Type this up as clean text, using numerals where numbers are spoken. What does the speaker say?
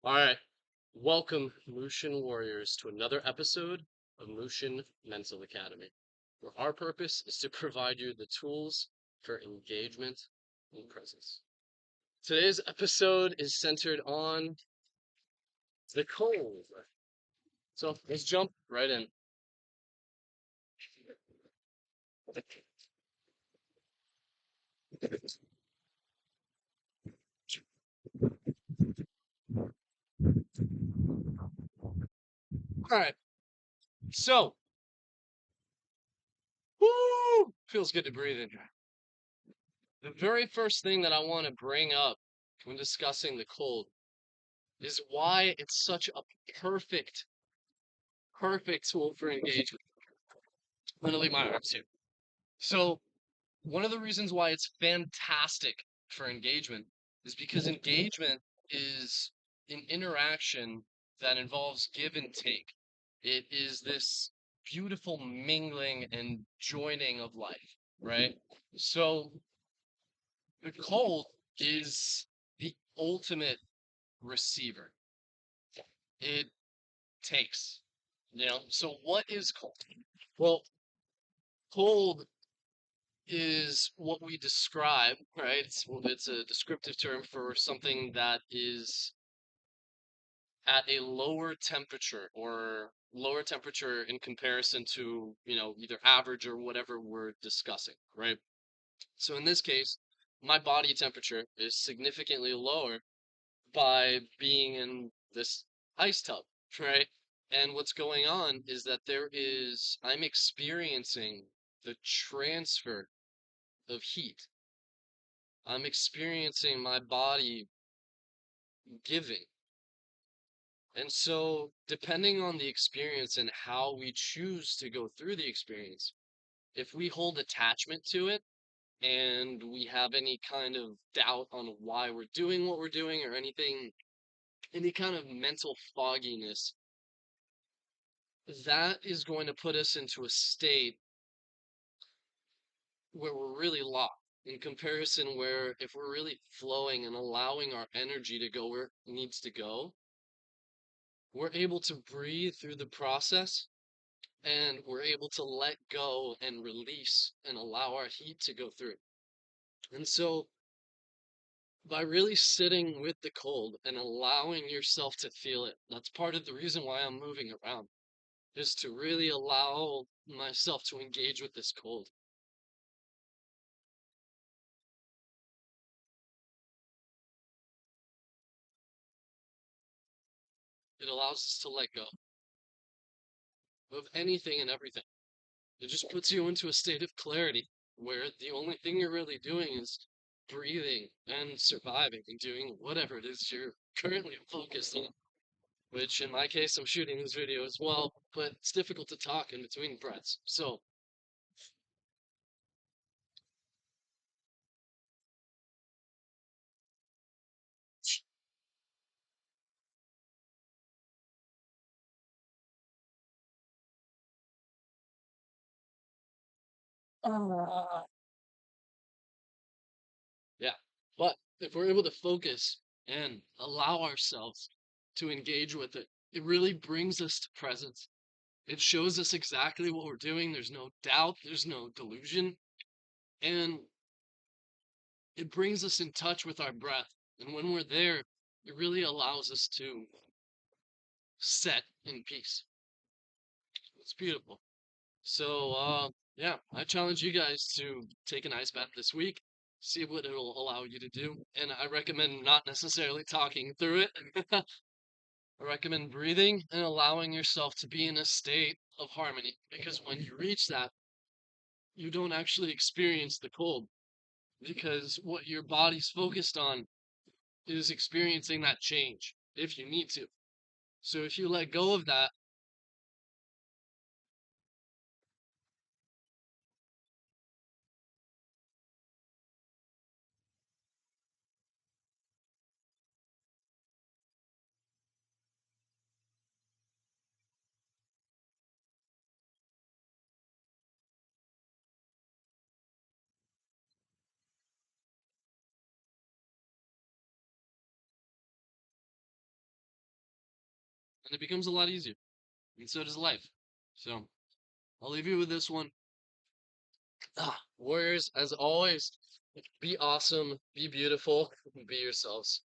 All right. Welcome, Mushin Warriors, to another episode of Mushin Mental Academy, where our purpose is to provide you the tools for engagement and presence. Today's episode is centered on the cold. So let's jump right in. All right. So, woo, feels good to breathe in here. The very first thing that I want to bring up when discussing the cold is why it's such a perfect, perfect tool for engagement. I'm gonna leave my arms here. So, one of the reasons why it's fantastic for engagement is because engagement is an interaction that involves give and take. It is this beautiful mingling and joining of life, right? So, the cold is the ultimate receiver. It takes, So, what is cold? Well, cold is what we describe, right? It's a descriptive term for something that is at a lower temperature or lower temperature in comparison to, either average or whatever we're discussing, right? So in this case, my body temperature is significantly lower by being in this ice tub, right? And what's going on is that I'm experiencing the transfer of heat. I'm experiencing my body giving. And so, depending on the experience and how we choose to go through the experience, if we hold attachment to it and we have any kind of doubt on why we're doing what we're doing or any kind of mental fogginess, that is going to put us into a state where we're really locked in comparison where if we're really flowing and allowing our energy to go where it needs to go, we're able to breathe through the process and we're able to let go and release and allow our heat to go through. And so, by really sitting with the cold and allowing yourself to feel it, that's part of the reason why I'm moving around, is to really allow myself to engage with this cold. It allows us to let go of anything and everything. It just puts you into a state of clarity where the only thing you're really doing is breathing and surviving and doing whatever it is you're currently focused on. Which in my case, I'm shooting this video as well, but it's difficult to talk in between breaths. So, yeah. But if we're able to focus and allow ourselves to engage with it, it really brings us to presence. It shows us exactly what we're doing. There's no doubt, there's no delusion, and it brings us in touch with our breath. And when we're there, it really allows us to set in peace. It's beautiful. So, yeah, I challenge you guys to take an ice bath this week, see what it'll allow you to do. And I recommend not necessarily talking through it. I recommend breathing and allowing yourself to be in a state of harmony. Because when you reach that, you don't actually experience the cold. Because what your body's focused on is experiencing that change if you need to. So if you let go of that, and it becomes a lot easier. And so does life. So I'll leave you with this one. Warriors, as always, be awesome, be beautiful, be yourselves.